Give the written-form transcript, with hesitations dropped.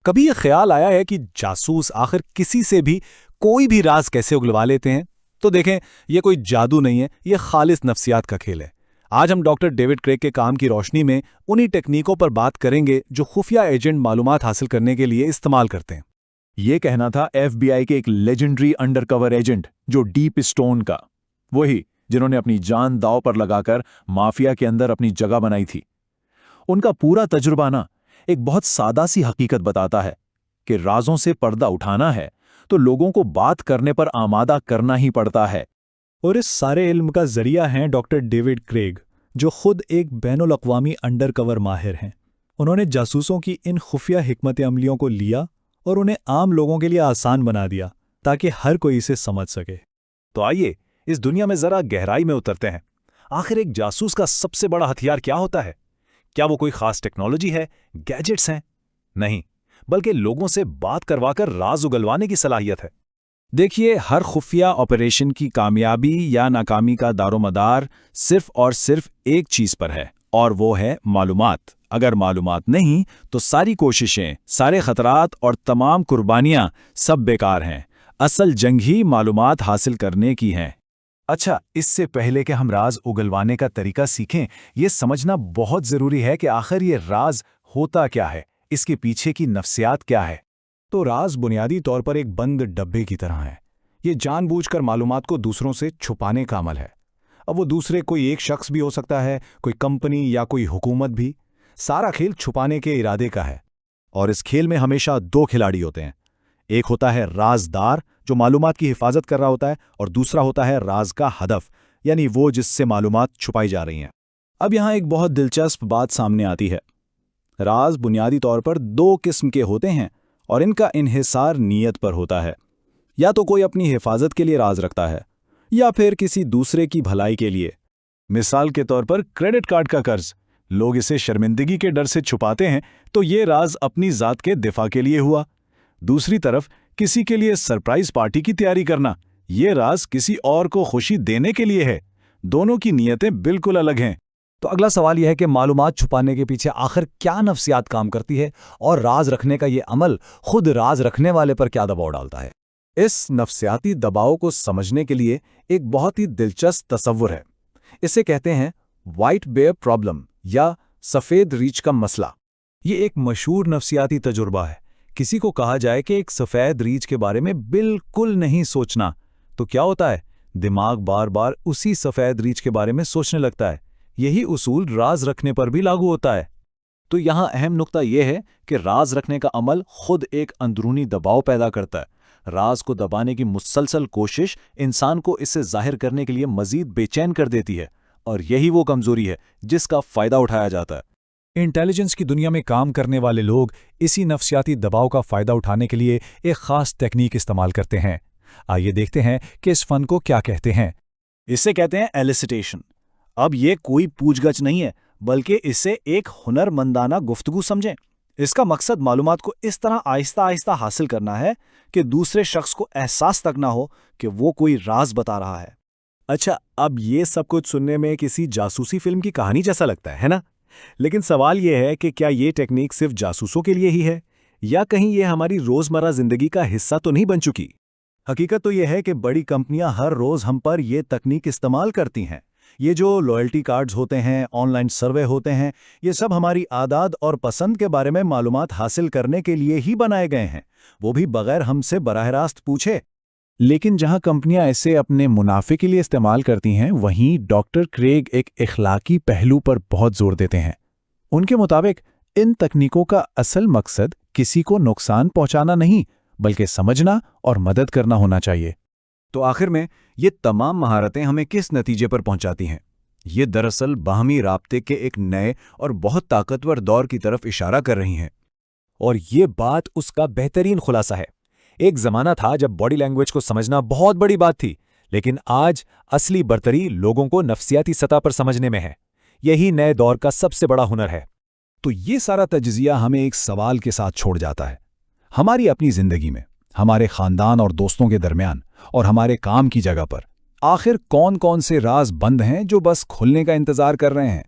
کبھی یہ خیال آیا ہے کہ جاسوس آخر کسی سے بھی کوئی بھی راز کیسے اگلوا لیتے ہیں؟ تو دیکھیں، یہ کوئی جادو نہیں ہے، یہ خالص نفسیات کا کھیل ہے۔ آج ہم ڈاکٹر ڈیوڈ کریگ کے کام کی روشنی میں انہی ٹیکنیکوں پر بات کریں گے جو خفیہ ایجنٹ معلومات حاصل کرنے کے لیے استعمال کرتے ہیں۔ یہ کہنا تھا ایف بی آئی کے ایک لیجنڈری انڈر کور ایجنٹ جو ڈیپ اسٹون کا، وہی جنہوں نے اپنی جان داؤ پر لگا کر مافیا کے اندر اپنی جگہ بنائی تھی۔ ان کا پورا تجربہ ایک بہت سادہ سی حقیقت بتاتا ہے کہ رازوں سے پردہ اٹھانا ہے تو لوگوں کو بات کرنے پر آمادہ کرنا ہی پڑتا ہے۔ اور اس سارے علم کا ذریعہ ہیں ڈاکٹر ڈیوڈ کریگ، جو خود ایک بین الاقوامی انڈر کور ماہر ہیں۔ انہوں نے جاسوسوں کی ان خفیہ حکمت عملیوں کو لیا اور انہیں عام لوگوں کے لیے آسان بنا دیا تاکہ ہر کوئی اسے سمجھ سکے۔ تو آئیے اس دنیا میں ذرا گہرائی میں اترتے ہیں۔ آخر ایک جاسوس کا سب سے بڑا ہتھیار کیا ہوتا ہے؟ کیا وہ کوئی خاص ٹیکنالوجی ہے، گیجٹس ہیں؟ نہیں، بلکہ لوگوں سے بات کروا کر راز اگلوانے کی صلاحیت ہے۔ دیکھیے، ہر خفیہ آپریشن کی کامیابی یا ناکامی کا دار و مدار صرف اور صرف ایک چیز پر ہے، اور وہ ہے معلومات۔ اگر معلومات نہیں تو ساری کوششیں، سارے خطرات اور تمام قربانیاں سب بیکار ہیں۔ اصل جنگ ہی معلومات حاصل کرنے کی ہے۔ اچھا، اس سے پہلے کہ ہم راز اگلوانے کا طریقہ سیکھیں، یہ سمجھنا بہت ضروری ہے کہ آخر یہ راز ہوتا کیا ہے، اس کے پیچھے کی نفسیات کیا ہے۔ تو راز بنیادی طور پر ایک بند ڈبے کی طرح ہے۔ یہ جان بوجھ کر معلومات کو دوسروں سے چھپانے کا عمل ہے۔ اب وہ دوسرے کوئی ایک شخص بھی ہو سکتا ہے، کوئی کمپنی یا کوئی حکومت بھی۔ سارا کھیل چھپانے کے ارادے کا ہے۔ اور اس کھیل میں ہمیشہ دو کھلاڑی ہوتے ہیں۔ ایک ہوتا ہے رازدار جو معلومات کی حفاظت کر رہا ہوتا ہے، اور دوسرا ہوتا ہے راز کا ہدف، یعنی وہ جس سے معلومات چھپائی جا رہی ہیں۔ اب یہاں ایک بہت دلچسپ بات سامنے آتی ہے۔ راز بنیادی طور پر دو قسم کے ہوتے ہیں اور ان کا انحصار نیت پر ہوتا ہے۔ یا تو کوئی اپنی حفاظت کے لیے راز رکھتا ہے یا پھر کسی دوسرے کی بھلائی کے لیے۔ مثال کے طور پر کریڈٹ کارڈ کا قرض، لوگ اسے شرمندگی کے ڈر سے چھپاتے ہیں تو یہ راز اپنی ذات کے دفاع کے لیے ہوا۔ دوسری طرف کسی کے لیے سرپرائز پارٹی کی تیاری کرنا، یہ راز کسی اور کو خوشی دینے کے لیے ہے۔ دونوں کی نیتیں بالکل الگ ہیں۔ تو اگلا سوال یہ ہے کہ معلومات چھپانے کے پیچھے آخر کیا نفسیات کام کرتی ہے، اور راز رکھنے کا یہ عمل خود راز رکھنے والے پر کیا دباؤ ڈالتا ہے؟ اس نفسیاتی دباؤ کو سمجھنے کے لیے ایک بہت ہی دلچسپ تصور ہے۔ اسے کہتے ہیں وائٹ بیئر پرابلم یا سفید ریچھ کا مسئلہ۔ یہ ایک مشہور نفسیاتی تجربہ ہے۔ کسی کو کہا جائے کہ ایک سفید ریچھ کے بارے میں بالکل نہیں سوچنا، تو کیا ہوتا ہے؟ دماغ بار بار اسی سفید ریچھ کے بارے میں سوچنے لگتا ہے۔ یہی اصول راز رکھنے پر بھی لاگو ہوتا ہے۔ تو یہاں اہم نقطہ یہ ہے کہ راز رکھنے کا عمل خود ایک اندرونی دباؤ پیدا کرتا ہے۔ راز کو دبانے کی مسلسل کوشش انسان کو اسے ظاہر کرنے کے لیے مزید بے چین کر دیتی ہے، اور یہی وہ کمزوری ہے جس کا فائدہ اٹھایا جاتا ہے۔ انٹیلیجنس کی دنیا میں کام کرنے والے لوگ اسی نفسیاتی دباؤ کا فائدہ اٹھانے کے لیے ایک خاص ٹیکنیک استعمال کرتے ہیں۔ آئیے دیکھتے ہیں کہ اس فن کو کیا کہتے ہیں۔ اسے کہتے ہیں ایلیسیٹیشن۔ اب یہ کوئی پوچھ گچھ نہیں ہے، بلکہ اسے ایک ہنرمندانہ گفتگو سمجھیں۔ اس کا مقصد معلومات کو اس طرح آہستہ آہستہ حاصل کرنا ہے کہ دوسرے شخص کو احساس تک نہ ہو کہ وہ کوئی راز بتا رہا ہے۔ اچھا، اب یہ سب کچھ سننے میں کسی جاسوسی فلم کی کہانی جیسا لگتا ہے نا؟ لیکن سوال یہ ہے کہ کیا یہ ٹیکنیک صرف جاسوسوں کے لیے ہی ہے، یا کہیں یہ ہماری روزمرہ زندگی کا حصہ تو نہیں بن چکی؟ حقیقت تو یہ ہے کہ بڑی کمپنیاں ہر روز ہم پر یہ تکنیک استعمال کرتی ہیں۔ یہ جو لائلٹی کارڈز ہوتے ہیں، آن لائن سروے ہوتے ہیں، یہ سب ہماری عادات اور پسند کے بارے میں معلومات حاصل کرنے کے لیے ہی بنائے گئے ہیں، وہ بھی بغیر ہم سے براہ راست پوچھے۔ لیکن جہاں کمپنیاں اسے اپنے منافع کے لیے استعمال کرتی ہیں، وہیں ڈاکٹر کریگ ایک اخلاقی پہلو پر بہت زور دیتے ہیں۔ ان کے مطابق ان تکنیکوں کا اصل مقصد کسی کو نقصان پہنچانا نہیں، بلکہ سمجھنا اور مدد کرنا ہونا چاہیے۔ تو آخر میں یہ تمام مہارتیں ہمیں کس نتیجے پر پہنچاتی ہیں؟ یہ دراصل باہمی رابطے کے ایک نئے اور بہت طاقتور دور کی طرف اشارہ کر رہی ہیں۔ اور یہ بات اس کا بہترین خلاصہ ہے۔ ایک زمانہ تھا جب باڈی لینگویج کو سمجھنا بہت بڑی بات تھی، لیکن آج اصلی برتری لوگوں کو نفسیاتی سطح پر سمجھنے میں ہے۔ یہی نئے دور کا سب سے بڑا ہنر ہے۔ تو یہ سارا تجزیہ ہمیں ایک سوال کے ساتھ چھوڑ جاتا ہے۔ ہماری اپنی زندگی میں، ہمارے خاندان اور دوستوں کے درمیان، اور ہمارے کام کی جگہ پر آخر کون کون سے راز بند ہیں جو بس کھلنے کا انتظار کر رہے ہیں؟